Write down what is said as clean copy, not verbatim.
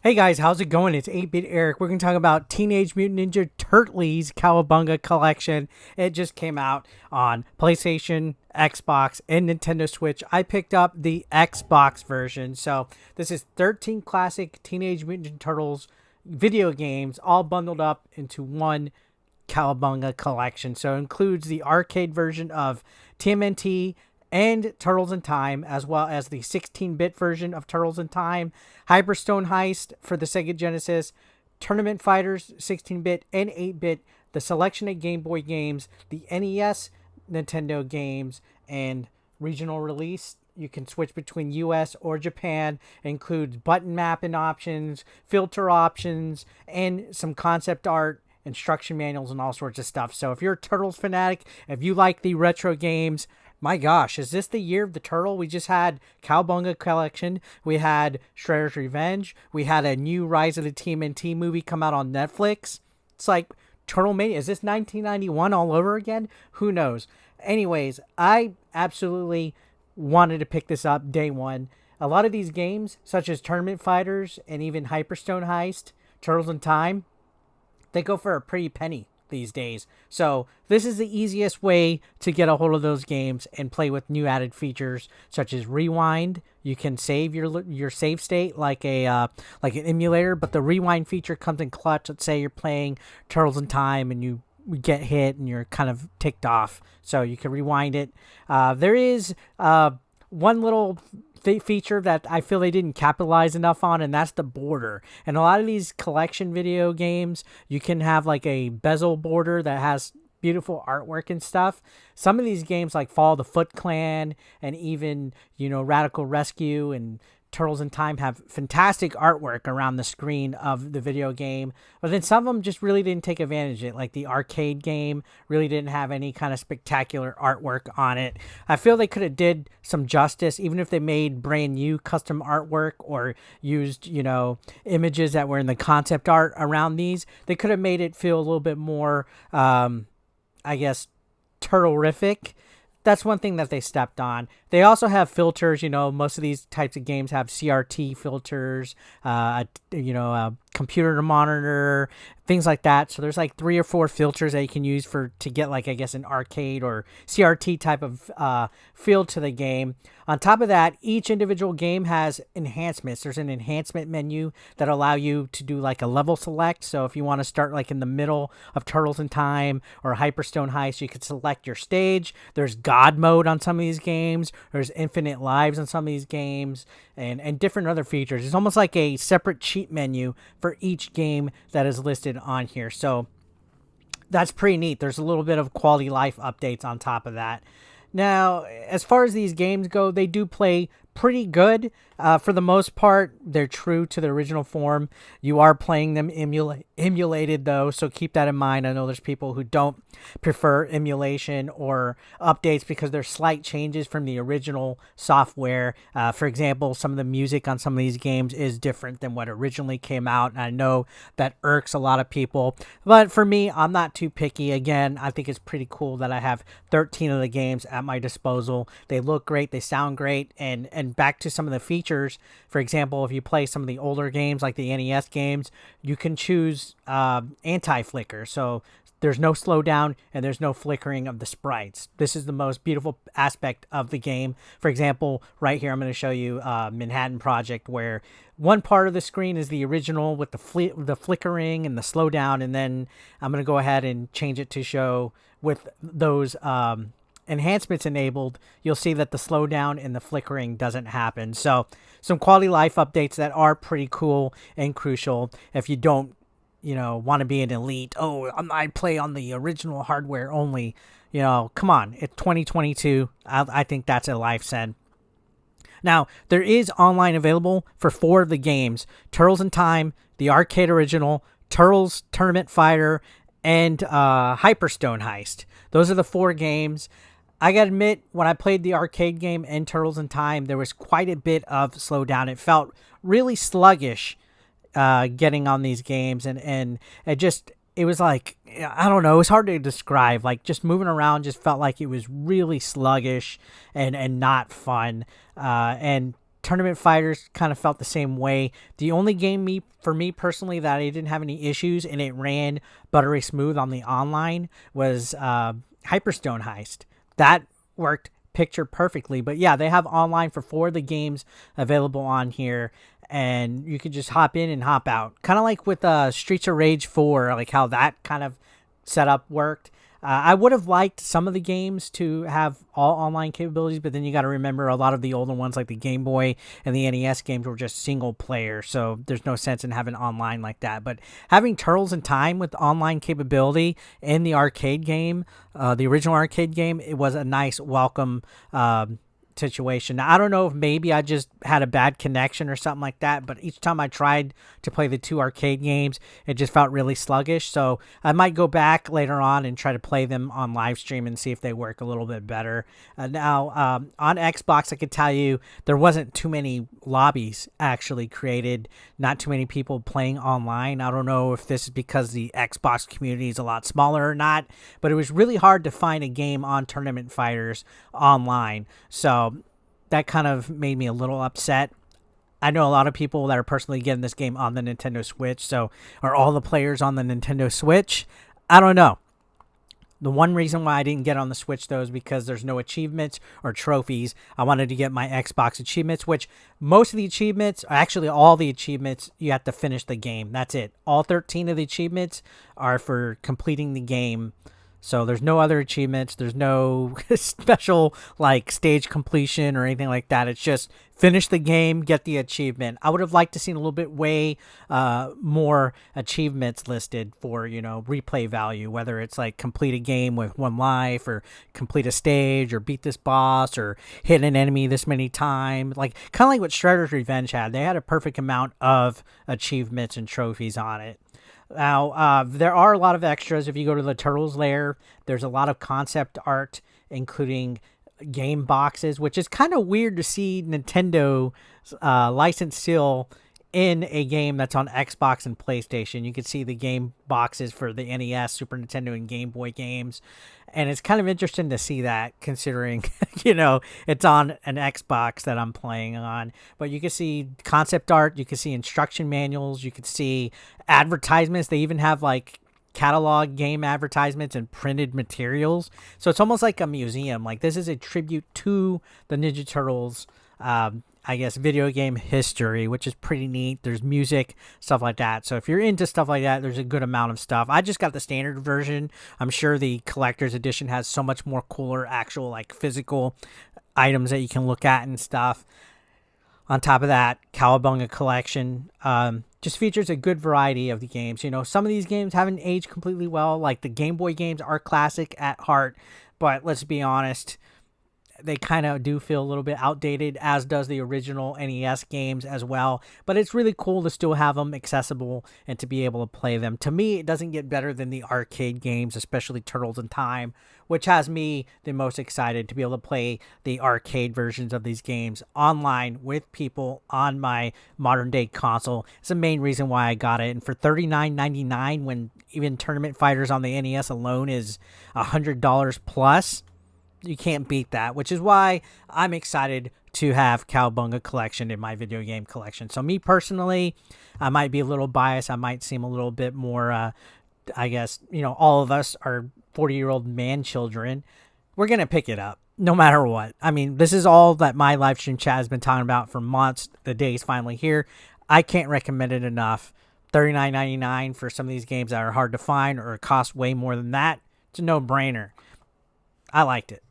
Hey guys, how's it going? It's 8-Bit Eric. We're going to talk about Teenage Mutant Ninja Turtles Cowabunga Collection. It just came out on PlayStation, Xbox, and Nintendo Switch. I picked up the Xbox version. So this is 13 classic Teenage Mutant Ninja Turtles video games all bundled up into one Cowabunga Collection. So it includes the arcade version of TMNT and Turtles in Time, as well as the 16-bit version of Turtles in Time, Hyperstone Heist for the Sega Genesis, Tournament Fighters 16-bit and 8-bit, the selection of Game Boy games, the NES Nintendo games, and regional release. You can switch between US or Japan. It includes button mapping options, filter options, and some concept art, instruction manuals, and all sorts of stuff. So if you're a Turtles fanatic, if you like the retro games, my gosh, is this the year of the turtle? We just had Cowabunga Collection. We had Shredder's Revenge. We had a new Rise of the TMNT movie come out on Netflix. It's like Turtle Mania. Is this 1991 all over again? Who knows? Anyways, I absolutely wanted to pick this up day one. A lot of these games, such as Tournament Fighters and even Hyperstone Heist, Turtles in Time, they go for a pretty penny these days. So this is the easiest way to get a hold of those games and play with new added features such as rewind. You can save your save state like like an emulator, but the rewind feature comes in clutch. Let's say you're playing Turtles in Time and you get hit and you're kind of ticked off, so you can rewind it. There is one little feature that I feel they didn't capitalize enough on, and that's the border. And a lot of these collection video games, you can have like a bezel border that has beautiful artwork and stuff. Some of these games like Fall of the Foot Clan and even, Radical Rescue and Turtles in Time have fantastic artwork around the screen of the video game, but then some of them just really didn't take advantage of it. Like the arcade game really didn't have any kind of spectacular artwork on it. I feel they could have did some justice, even if they made brand new custom artwork or used, images that were in the concept art around these. They could have made it feel a little bit more, I guess, turtle-rific. That's one thing that they stepped on. They also have filters. Most of these types of games have CRT filters, a computer to monitor, things like that. So there's like 3 or 4 filters that you can use to get like, I guess, an arcade or CRT type of feel to the game. On top of that, each individual game has enhancements. There's an enhancement menu that allow you to do like a level select. So if you want to start like in the middle of Turtles in Time or Hyperstone Heist, you could select your stage. There's God mode on some of these games. There's infinite lives on some of these games and different other features. It's almost like a separate cheat menu for each game that is listed on here. So that's pretty neat. There's a little bit of quality life updates on top of that. Now, as far as these games go, they do play pretty good. For the most part, they're true to the original form. You are playing them emulated, though, so keep that in mind. I know there's people who don't prefer emulation or updates because there's slight changes from the original software. For example, some of the music on some of these games is different than what originally came out, and I know that irks a lot of people. But for me, I'm not too picky. Again, I think it's pretty cool that I have 13 of the games at my disposal. They look great, they sound great, and back to some of the features. For example, if you play some of the older games like the NES games, you can choose anti-flicker. So there's no slowdown and there's no flickering of the sprites. This is the most beautiful aspect of the game. For example, right here, I'm going to show you Manhattan Project, where one part of the screen is the original with the flickering and the slowdown, and then I'm going to go ahead and change it to show with those enhancements enabled. You'll see that the slowdown and the flickering doesn't happen. So some quality life updates that are pretty cool and crucial if you don't want to be an elite. I play on the original hardware only. Come on, it's 2022. I think that's a life send. Now, there is online available for 4 of the games: Turtles in Time, the arcade original, Turtles Tournament Fighter, and Hyperstone Heist. Those are the 4 games. I gotta admit, when I played the arcade game and Turtles in Time, there was quite a bit of slowdown. It felt really sluggish getting on these games, and it was like, I don't know, it was hard to describe. Like, just moving around just felt like it was really sluggish and not fun. And Tournament Fighters kind of felt the same way. The only game for me personally that I didn't have any issues and it ran buttery smooth on the online was Hyperstone Heist. That worked picture perfectly. But yeah, they have online for 4 of the games available on here, and you could just hop in and hop out. Kind of like with Streets of Rage 4, like how that kind of setup worked. I would have liked some of the games to have all online capabilities, but then you got to remember a lot of the older ones like the Game Boy and the NES games were just single player, so there's no sense in having online like that. But having Turtles in Time with online capability in the arcade game, the original arcade game, it was a nice welcome situation. Now, I don't know if maybe I just had a bad connection or something like that, but each time I tried to play the 2 arcade games, it just felt really sluggish. So I might go back later on and try to play them on live stream and see if they work a little bit better. Now, on Xbox, I could tell you there wasn't too many lobbies actually created, not too many people playing online. I don't know if this is because the Xbox community is a lot smaller or not, but it was really hard to find a game on Tournament Fighters online. So that kind of made me a little upset. I know a lot of people that are personally getting this game on the Nintendo Switch. So are all the players on the Nintendo Switch? I don't know. The one reason why I didn't get on the Switch, though, is because there's no achievements or trophies. I wanted to get my Xbox achievements, which most of the achievements, actually all the achievements, you have to finish the game. That's it. All 13 of the achievements are for completing the game. So there's no other achievements. There's no special like stage completion or anything like that. It's just finish the game, get the achievement. I would have liked to seen a little bit way more achievements listed for, replay value, whether it's like complete a game with 1 life or complete a stage or beat this boss or hit an enemy this many times. Like kind of like what Shredder's Revenge had. They had a perfect amount of achievements and trophies on it. Now, there are a lot of extras. If you go to the Turtles lair, there's a lot of concept art, including game boxes, which is kind of weird to see Nintendo license still in a game that's on Xbox and PlayStation. You can see the game boxes for the NES, Super Nintendo, and Game Boy games. And it's kind of interesting to see that, considering, it's on an Xbox that I'm playing on. But you can see concept art, you can see instruction manuals, you can see advertisements. They even have like catalog game advertisements and printed materials. So it's almost like a museum. Like this is a tribute to the Ninja Turtles, video game history, which is pretty neat. There's music, stuff like that. So if you're into stuff like that, there's a good amount of stuff. I just got the standard version. I'm sure the collector's edition has so much more cooler actual like physical items that you can look at and stuff. On top of that, Cowabunga Collection just features a good variety of the games. Some of these games haven't aged completely well. Like the Game Boy games are classic at heart, but let's be honest, they kind of do feel a little bit outdated, as does the original NES games as well. But it's really cool to still have them accessible and to be able to play them. To me, it doesn't get better than the arcade games, especially Turtles in Time, which has me the most excited to be able to play the arcade versions of these games online with people on my modern day console. It's the main reason why I got it. And for $39.99, when even Tournament Fighters on the NES alone is $100 plus, you can't beat that, which is why I'm excited to have Cowabunga Collection in my video game collection. So me personally, I might be a little biased. I might seem a little bit more, all of us are 40-year-old man children. We're going to pick it up no matter what. I mean, this is all that my live stream chat has been talking about for months. The day is finally here. I can't recommend it enough. $39.99 for some of these games that are hard to find or cost way more than that. It's a no-brainer. I liked it.